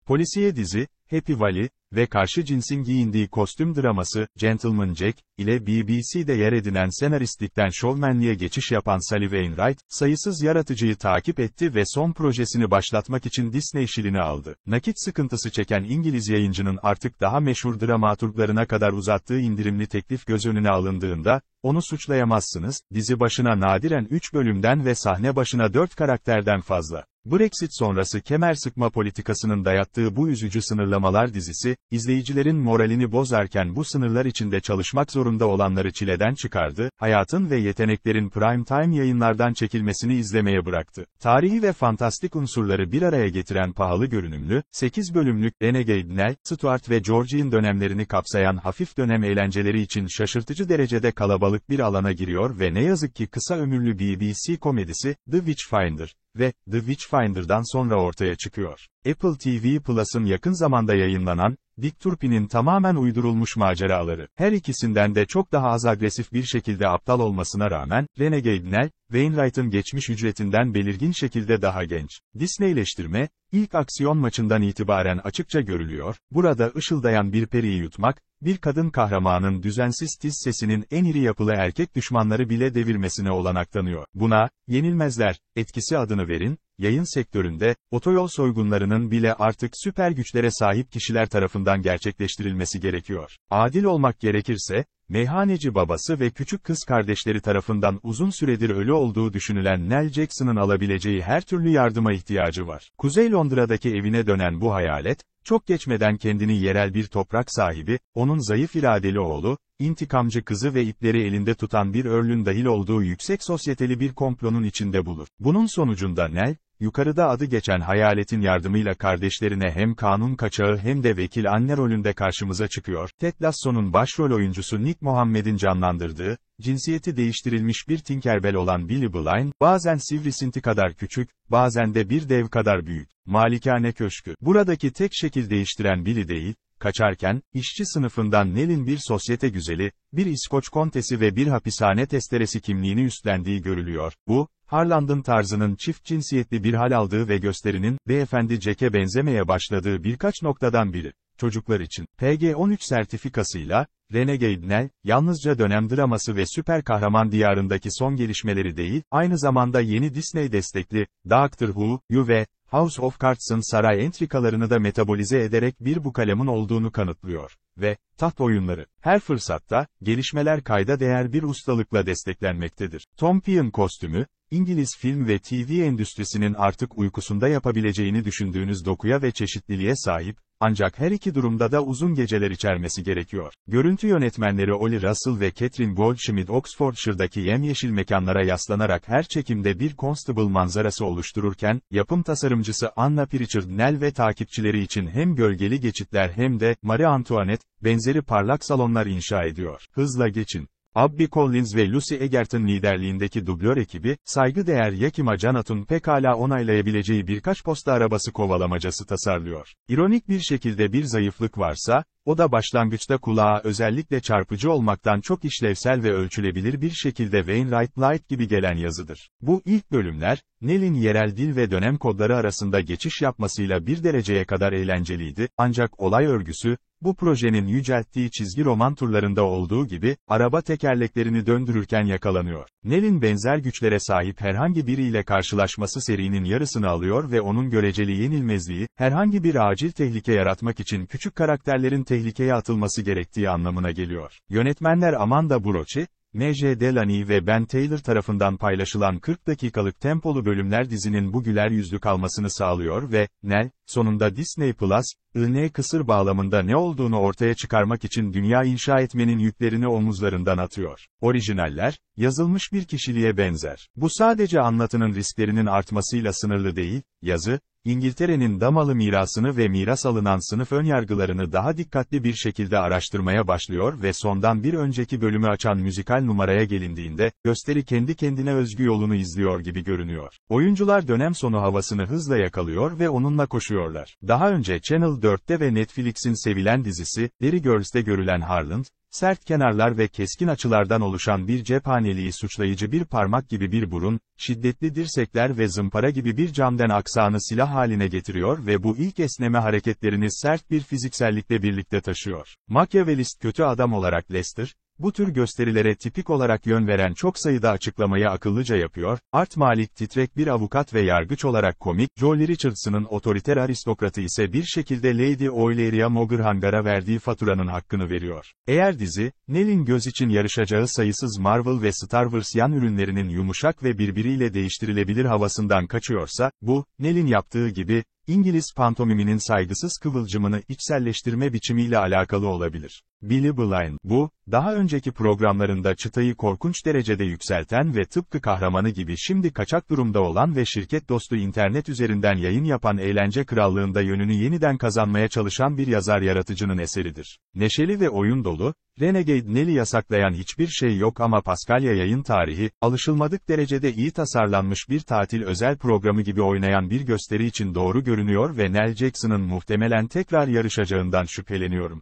Polisiye dizi, Happy Valley ve karşı cinsin giyindiği kostüm draması, Gentleman Jack, ile BBC'de yer edinen senaristlikten şovmenliğe geçiş yapan Sally Wainwright, sayısız yaratıcıyı takip etti ve son projesini başlatmak için Disney şilini aldı. Nakit sıkıntısı çeken İngiliz yayıncının artık daha meşhur dramaturglarına kadar uzattığı indirimli teklif göz önüne alındığında, onu suçlayamazsınız, dizi başına nadiren 3 bölümden ve sahne başına 4 karakterden fazla. Brexit sonrası kemer sıkma politikasının dayattığı bu üzücü sınırlamalar dizisi, izleyicilerin moralini bozarken bu sınırlar içinde çalışmak zorunda olanları çileden çıkardı, hayatın ve yeteneklerin prime time yayınlardan çekilmesini izlemeye bıraktı. Tarihi ve fantastik unsurları bir araya getiren pahalı görünümlü, 8 bölümlük Renegade Nell, Stuart ve Georgie'in dönemlerini kapsayan hafif dönem eğlenceleri için şaşırtıcı derecede kalabalık bir alana giriyor ve ne yazık ki kısa ömürlü BBC komedisi, The Witchfinder ve The Witchfinder'dan sonra ortaya çıkıyor. Apple TV Plus'ın yakın zamanda yayınlanan, Dick Turpin'in tamamen uydurulmuş maceraları, her ikisinden de çok daha az agresif bir şekilde aptal olmasına rağmen, Renegade Nell, Wainwright'ın geçmiş ücretinden belirgin şekilde daha genç. Disneyleştirme, ilk aksiyon maçından itibaren açıkça görülüyor, burada ışıldayan bir periyi yutmak, bir kadın kahramanın düzensiz tiz sesinin en iri yapılı erkek düşmanları bile devirmesine olanak tanıyor. Buna, yenilmezler, etkisi adını verin, yayın sektöründe, otoyol soygunlarının bile artık süper güçlere sahip kişiler tarafından gerçekleştirilmesi gerekiyor. Adil olmak gerekirse, meyhaneci babası ve küçük kız kardeşleri tarafından uzun süredir ölü olduğu düşünülen Nell Jackson'ın alabileceği her türlü yardıma ihtiyacı var. Kuzey Londra'daki evine dönen bu hayalet, çok geçmeden kendini yerel bir toprak sahibi, onun zayıf iradeli oğlu, intikamcı kızı ve ipleri elinde tutan bir Earl'ün dahil olduğu yüksek sosyeteli bir komplonun içinde bulur. Bunun sonucunda Nell, yukarıda adı geçen hayaletin yardımıyla kardeşlerine hem kanun kaçağı hem de vekil anne rolünde karşımıza çıkıyor. Ted Lasso'nun başrol oyuncusu Nick Mohammed'in canlandırdığı, cinsiyeti değiştirilmiş bir Tinkerbell olan Billy Blind, bazen sivrisinti kadar küçük, bazen de bir dev kadar büyük. Malikane Köşkü. Buradaki tek şekil değiştiren Billy değil, kaçarken, işçi sınıfından Nell'in bir sosyete güzeli, bir İskoç kontesi ve bir hapishane testeresi kimliğini üstlendiği görülüyor. Bu, Harland'ın tarzının çift cinsiyetli bir hal aldığı ve gösterinin, beyefendi Jack'e benzemeye başladığı birkaç noktadan biri. Çocuklar için, PG-13 sertifikasıyla, Renegade Nell, yalnızca dönem draması ve süper kahraman diyarındaki son gelişmeleri değil, aynı zamanda yeni Disney destekli, Doctor Who, You ve House of Cards'ın saray entrikalarını da metabolize ederek bir bukalemun olduğunu kanıtlıyor. Ve, taht oyunları, her fırsatta, gelişmeler kayda değer bir ustalıkla desteklenmektedir. Tom Peay'in kostümü, İngiliz film ve TV endüstrisinin artık uykusunda yapabileceğini düşündüğünüz dokuya ve çeşitliliğe sahip, ancak her iki durumda da uzun geceler içermesi gerekiyor. Görüntü yönetmenleri Ollie Russell ve Catherine Goldschmidt Oxfordshire'daki yemyeşil mekanlara yaslanarak her çekimde bir Constable manzarası oluştururken, yapım tasarımcısı Anna Pritchard Nell ve takipçileri için hem gölgeli geçitler hem de Marie Antoinette benzeri parlak salonlar inşa ediyor. Hızla geçin. Abby Collins ve Lucy Egerton liderliğindeki dublör ekibi, saygıdeğer Yakima Janat'un pekala onaylayabileceği birkaç posta arabası kovalamacası tasarlıyor. İronik bir şekilde bir zayıflık varsa, o da başlangıçta kulağa özellikle çarpıcı olmaktan çok işlevsel ve ölçülebilir bir şekilde Wainwright Light gibi gelen yazıdır. Bu ilk bölümler, Nell'in yerel dil ve dönem kodları arasında geçiş yapmasıyla bir dereceye kadar eğlenceliydi, ancak olay örgüsü, bu projenin yücelttiği çizgi roman turlarında olduğu gibi, araba tekerleklerini döndürürken yakalanıyor. Nell'in benzer güçlere sahip herhangi biriyle karşılaşması serinin yarısını alıyor ve onun göreceli yenilmezliği, herhangi bir acil tehlike yaratmak için küçük karakterlerin tehlikeye atılması gerektiği anlamına geliyor. Yönetmenler Amanda Brochi, M.J. Delany ve Ben Taylor tarafından paylaşılan 40 dakikalık tempolu bölümler dizinin bu güler yüzlü kalmasını sağlıyor ve, Nell, sonunda Disney Plus, iğne kısır bağlamında ne olduğunu ortaya çıkarmak için dünya inşa etmenin yüklerini omuzlarından atıyor. Orijinaller, yazılmış bir kişiliğe benzer. Bu sadece anlatının risklerinin artmasıyla sınırlı değil, yazı, İngiltere'nin damalı mirasını ve miras alınan sınıf önyargılarını daha dikkatli bir şekilde araştırmaya başlıyor ve sondan bir önceki bölümü açan müzikal numaraya gelindiğinde, gösteri kendi kendine özgü yolunu izliyor gibi görünüyor. Oyuncular dönem sonu havasını hızla yakalıyor ve onunla koşuyor. taşıyorlar. Daha önce Channel 4'te ve Netflix'in sevilen dizisi, Derry Girls'te görülen Harland, sert kenarlar ve keskin açılardan oluşan bir cephaneliği suçlayıcı bir parmak gibi bir burun, şiddetli dirsekler ve zımpara gibi bir camden aksanı silah haline getiriyor ve bu ilk esneme hareketlerini sert bir fiziksellikle birlikte taşıyor. Makyavelist kötü adam olarak Lester, bu tür gösterilere tipik olarak yön veren çok sayıda açıklamayı akıllıca yapıyor, Art Malik titrek bir avukat ve yargıç olarak komik, Jolie Richardson'ın otoriter aristokratı ise bir şekilde Lady Oileria Mogurhangar'a verdiği faturanın hakkını veriyor. Eğer dizi, Nell'in göz için yarışacağı sayısız Marvel ve Star Wars yan ürünlerinin yumuşak ve birbiriyle değiştirilebilir havasından kaçıyorsa, bu, Nell'in yaptığı gibi, İngiliz pantomiminin saygısız kıvılcımını içselleştirme biçimiyle alakalı olabilir. Billy Blind, bu, daha önceki programlarında çıtayı korkunç derecede yükselten ve tıpkı kahramanı gibi şimdi kaçak durumda olan ve şirket dostu internet üzerinden yayın yapan eğlence krallığında yönünü yeniden kazanmaya çalışan bir yazar yaratıcının eseridir. Neşeli ve oyun dolu, Renegade Nell'i yasaklayan hiçbir şey yok ama Paskalya yayın tarihi, alışılmadık derecede iyi tasarlanmış bir tatil özel programı gibi oynayan bir gösteri için doğru görünüyor ve Nell Jackson'ın muhtemelen tekrar yarışacağından şüpheleniyorum.